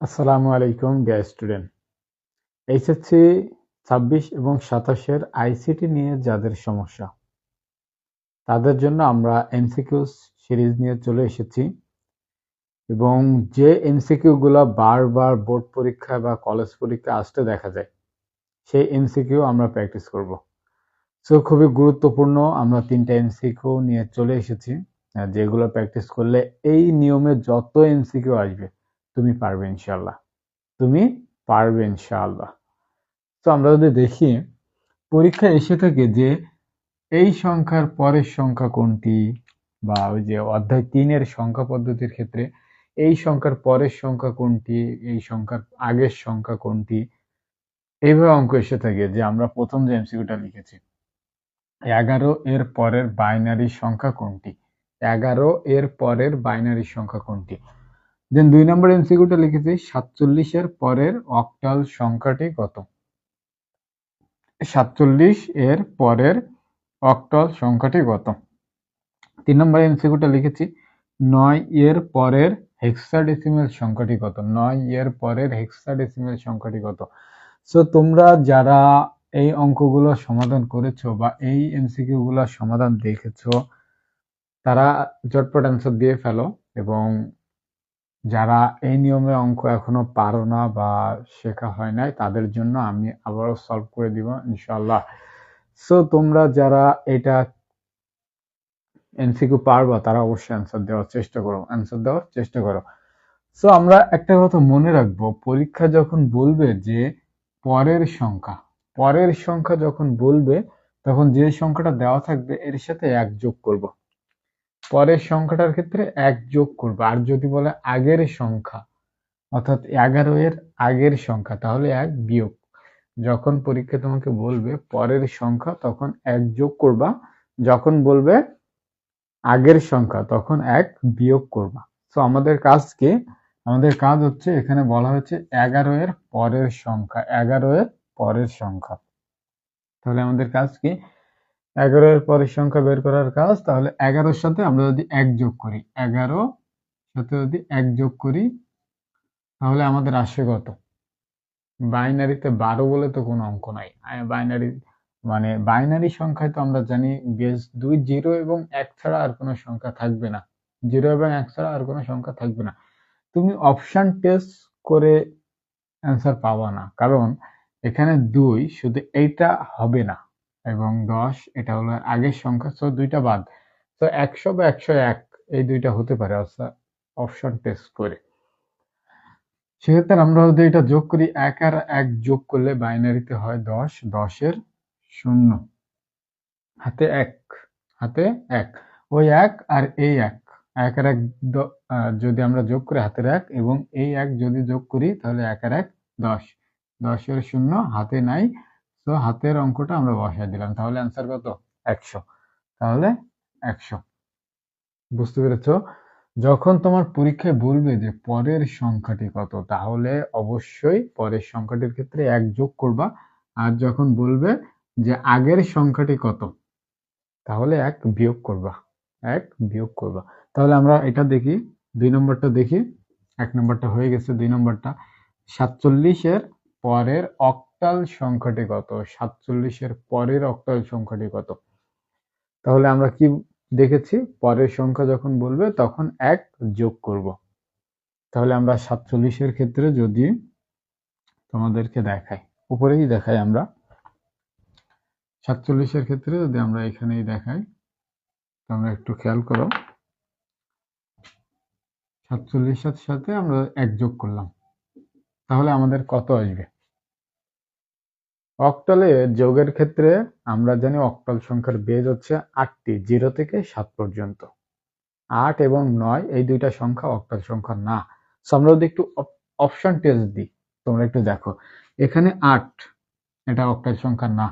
আসসালামু আলাইকুম dear student. HSC 26 এবং 27-এর আইসিটি নিয়ে যাদের সমস্যা তাদের জন্য আমরা এমসিকিউ সিরিজ নিয়ে চলে এসেছি এবং যে এমসিকিউ গুলো বারবার বোর্ড পরীক্ষা বা কলেজ পরীক্ষা আসতে দেখা যায় সেই এমসিকিউ আমরা প্র্যাকটিস করব। সো খুবই গুরুত্বপূর্ণ, আমরা 3টা এমসিকিউ নিয়ে চলে এসেছি যেগুলো প্র্যাকটিস করলে এই নিয়মে যত এমসিকিউ আসবে তুমি পারবে ইনশাআল্লাহ, তুমি পারবে ইনশাআল্লাহ। তো আমরা যদি দেখি পরীক্ষায় এসে থাকে যে এই সংখ্যার পরের সংখ্যা কোনটি, বা ওই যে অধ্যায় 3-এর সংখ্যা পদ্ধতির ক্ষেত্রে এই সংখ্যার পরের সংখ্যা কোনটি, এই সংখ্যার আগের সংখ্যা কোনটি, এইভাবে অঙ্ক এসে থাকে। যে আমরা প্রথম যে এমসিকিউটা লিখেছি 11 এর পরের বাইনারি সংখ্যা কোনটি, 11 এর পরের বাইনারি সংখ্যা কোনটি। দেন 2 নম্বর এমসিকিউটা লিখেছি 47 এর পরের অক্টাল সংখ্যাটি কত, 47 এর পরের অক্টাল সংখ্যাটি কত। 3 নম্বর এমসিকিউটা লিখেছি 9 এর পরের হেক্সাডেসিমেল সংখ্যাটি কত, 9 এর পরের হেক্সাডেসিমেল সংখ্যাটি কত। সো তোমরা যারা এই অঙ্কগুলো সমাধান করেছো বা এই এমসিকিউ গুলো সমাধান দেখেছো তারা ঝটপট অ্যান্সার দিয়ে ফেলো, এবং যারা এই নিয়মে অঙ্ক এখনো পারো না বা শেখা হয় নাই তাদের জন্য আমি আবারও সলভ করে দিব ইনশাআল্লাহ। সো তোমরা যারা এটা এমসিকিউ পারবা তারা অবশ্যই অ্যান্সার দেওয়ার চেষ্টা করো। সো আমরা একটা কথা মনে রাখবো, পরীক্ষা যখন বলবে যে পরের সংখ্যা যখন বলবে তখন যে সংখ্যাটা দেওয়া থাকবে এর সাথে 1 যোগ করব। পরের সংখ্যাটার ক্ষেত্রে 1 যোগ করব। আর যদি বলে আগের সংখ্যা অর্থাৎ 11 এর আগের সংখ্যা তাহলে 1 বিয়োগ। যখন পরীক্ষা তোমাকে বলবে পরের সংখ্যা তখন 1 যোগ করবা, যখন বলবে আগের সংখ্যা তখন 1 বিয়োগ করবা। সো আমাদের কাজ হচ্ছে এখানে বলা হচ্ছে 11 এর পরের সংখ্যা, 11 এর পরের সংখ্যা। তাহলে আমাদের কাজ কি, 11 এর পরের সংখ্যা বের করার কাজ। তাহলে 11-র সাথে আমরা যদি 1 যোগ করি, 11 সাথে যদি 1 যোগ করি তাহলে আমাদের আসে কত। বাইনারিতে 12 বলে তো কোনো অঙ্ক নাই। বাইনারি সংখ্যায় তো আমরা জানি বেস 2, 0 এবং 1 ছাড়া আর কোনো সংখ্যা থাকবে না, 0 এবং 1 ছাড়া আর কোনো সংখ্যা থাকবে না। তুমি অপশন টেস্ট করে অ্যান্সার পাবা না, কারণ এখানে 2 শুধু এইটা হবে না এবং 10 এটা হলো আগের সংখ্যা, সো দুইটা বাদ। তো 100 বা 101 এই দুইটা হতে পারে অপশন টেস্ট করে। সেক্ষেত্রে আমরা যদি এটা যোগ করি, 1 আর 1 যোগ করলে বাইনারিতে হয় 10, 10 এর 0 হাতে 1 ওই 1 আর এই 1, 1 আর 1 যদি আমরা যোগ করি হাতের 1 এবং এই 1 যদি যোগ করি তাহলে 1 আর 1 10, 10 এর 0 হাতে নাই। তো হাতের অঙ্কটা আমরা বসায় দিলাম, তাহলে অ্যান্সার কত, 100। তাহলে 100। বুঝতে পেরেছো? যখন তোমার পরীক্ষায় বলবে যে পরের সংখ্যাটি কত তাহলে অবশ্যই পরের সংখ্যাটির ক্ষেত্রে 1 যোগ করবা, আর যখন বলবে যে আগের সংখ্যাটি কত তাহলে 1 বিয়োগ করবা, 1 বিয়োগ করবা। তাহলে আমরা এটা দেখি, 2 নম্বরটা দেখি। 1 নম্বরটা হয়ে গেছে, 2 নম্বরটা 47 এর পরের অক্টাল সংখ্যাটি কত, 47 এর পরের অক্টাল সংখ্যাটি কত। তাহলে আমরা কি দেখেছি, পরের সংখ্যা যখন বলবে তখন 1 যোগ করব। তাহলে আমরা 47 এর ক্ষেত্রে যদি তোমাদেরকে দেখাই, উপরেই দেখাই, আমরা 47 এর ক্ষেত্রে যদি আমরা এখানেই দেখাই, তোমরা একটু খেয়াল করো, 47 এর সাথে আমরা 1 যোগ করলাম, তাহলে আমাদের কত আসবে। অক্টালে যোগের ক্ষেত্রে আমরা জানি অক্টাল সংখ্যার বেজ হচ্ছে 8টি, 0 থেকে 7 পর্যন্ত। 8 এবং 9 এই দুইটা সংখ্যা অক্টাল সংখ্যা না। সো আমরা যদি একটু অপশন টেস্ট দিই, তোমরা একটু দেখো, এখানে 8 এটা অক্টাল সংখ্যা না,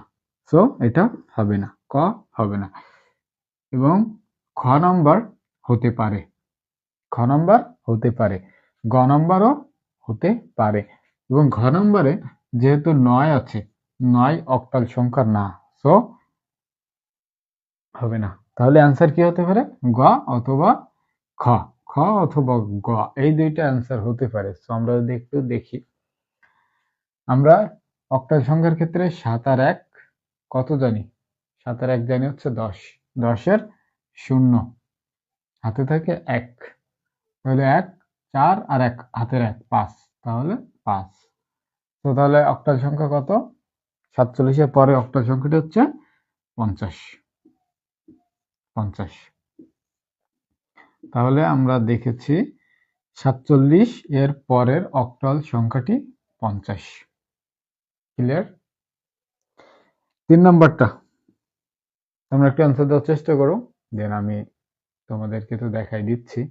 সো এটা হবে না, ক হবে না। এবং খ নাম্বার হতে পারে, খ নাম্বার হতে পারে, গ নাম্বারও হতে পারে, এবং ঘ নাম্বারে যেহেতু 9 আছে, 9 অক্টাল সংখ্যা না, সো হবে না। তাহলে অ্যান্সার কি হতে পারে, গ অথবা খ। খ খ অথবা গ, এই দুইটা অ্যান্সার হতে পারে। তো আমরা যদি একটু দেখি, আমরা অক্টাল সংখ্যার ক্ষেত্রে 7 আর 1 কত জানি? 7 আর 1 জানি হচ্ছে 10, 10-এর শূন্য হাতে থাকে 1, তাহলে 1, 4 আর 1 হাতের 1, 5, তাহলে 5। তো তাহলে অক্টাল সংখ্যা কত? 47-এর পরে অক্টাল সংখ্যাটি হচ্ছে 50, 50। তাহলে আমরা দেখেছি 47 এর পরের অক্টাল সংখ্যাটি 50। ক্লিয়ার? 3 নাম্বারটা তোমরা একটু অ্যান্সার দেওয়ার চেষ্টা করো, দেন আমি তোমাদেরকে তো দেখাই দিচ্ছি।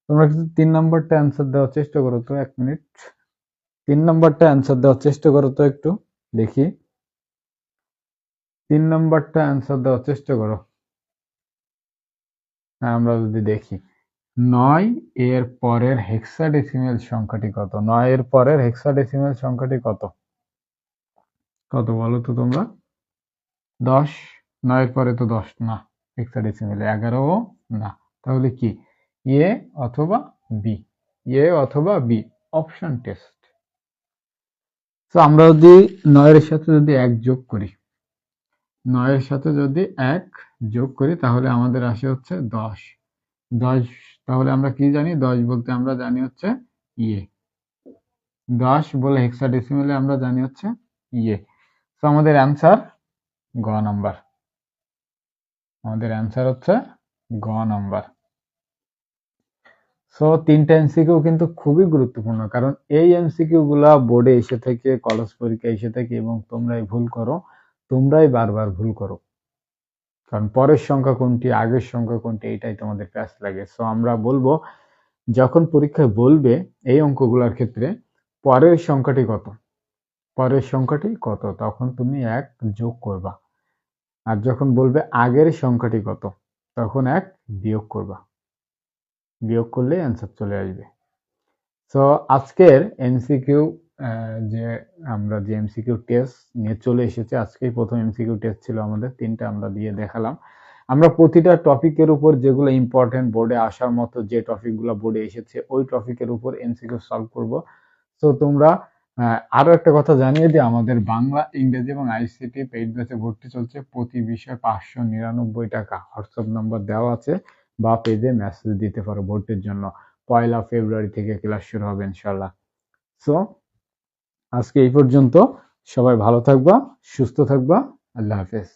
তোমরা কিন্তু 3 নাম্বারটা অ্যান্সার দেওয়ার চেষ্টা করো তো, 1 মিনিট। 3 নাম্বারটা অ্যান্সার দেওয়ার চেষ্টা করো তো, একটু দেখি। 3 নাম্বারটা অ্যান্সার দেওয়ার চেষ্টা করো। হ্যাঁ, আমরা যদি দেখি 9 এর পরের হেক্সাডেসিমেল সংখ্যাটি কত? 9 এর পরের হেক্সাডেসিমেল সংখ্যাটি কত? কত বলো তো তোমরা? 10। 9 এর পরে তো 10 না, হেক্সাডেসিমেল 11ও না, তাহলে কি? এ অথবা বি, এ অথবা বি, অপশন টেস্ট। তো আমরা যদি 9 এর সাথে যদি 1 যোগ করি, 9 এর সাথে যদি 1 যোগ করি, তাহলে আমাদের আসে হচ্ছে 10। 10, তাহলে আমরা কি জানি? 10 বলতে আমরা জানি হচ্ছে ইয়ে, 10 বলে হেক্সাডেসিমেলে আমরা জানি হচ্ছে ইয়ে। তো আমাদের অ্যান্সার গ নাম্বার, আমাদের অ্যান্সার হচ্ছে গ নাম্বার। সো 3টা এমসিকিউ কিন্তু খুবই গুরুত্বপূর্ণ, কারণ এই এমসিকিউ গুলা বোর্ডে এসে থেকে, কলেজ পরীক্ষায় এসে থেকে, এবং তোমরাই ভুল করো, তোমরাই বারবার ভুল করো, কারণ পরের সংখ্যা কোনটি, আগের সংখ্যা কোনটি, এটাই তোমাদের প্যাচ লাগে। সো আমরা বলবো, যখন পরীক্ষায় বলবে এই অঙ্কগুলোর ক্ষেত্রে পরের সংখ্যাটি কত, পরের সংখ্যাটি কত, তখন তুমি 1 যোগ করবা। আর যখন বলবে আগের সংখ্যাটি কত, তখন 1 বিয়োগ করবা। বিয়োগ করলে অ্যান্সার চলে আসবে। সো আজকের এমসিকিউ, যে আমরা যে এমসিকিউ টেস্ট নিয়ে চলে এসেছি, আজকেই প্রথম এমসিকিউ টেস্ট ছিল আমাদের, 3টা আমরা দিয়ে দেখালাম। আমরা প্রতিটা টপিকের উপর যেগুলো ইম্পর্টেন্ট, বোর্ডে আসার মতো যে টপিকগুলো বোর্ডে এসেছে, ওই টপিকের উপর এমসিকিউ সলভ করব। সো তোমরা, আরো একটা কথা জানিয়ে দিই, আমাদের বাংলা, ইংরেজি এবং আইসিটি পেইড ব্যাচে ভর্তি চলছে। প্রতি বিষয়ে 599 টাকা হোয়াটসঅ্যাপ নাম্বার দেওয়া আছে, বা পেজে মেসেজ দিতে পারো ভর্তির জন্য। 1 ফেব্রুয়ারি থেকে ক্লাস শুরু হবে ইনশাল্লাহ। সো আজকে এই পর্যন্ত, সবাই ভালো থাকবা, সুস্থ থাকবা, আল্লাহ হাফেজ।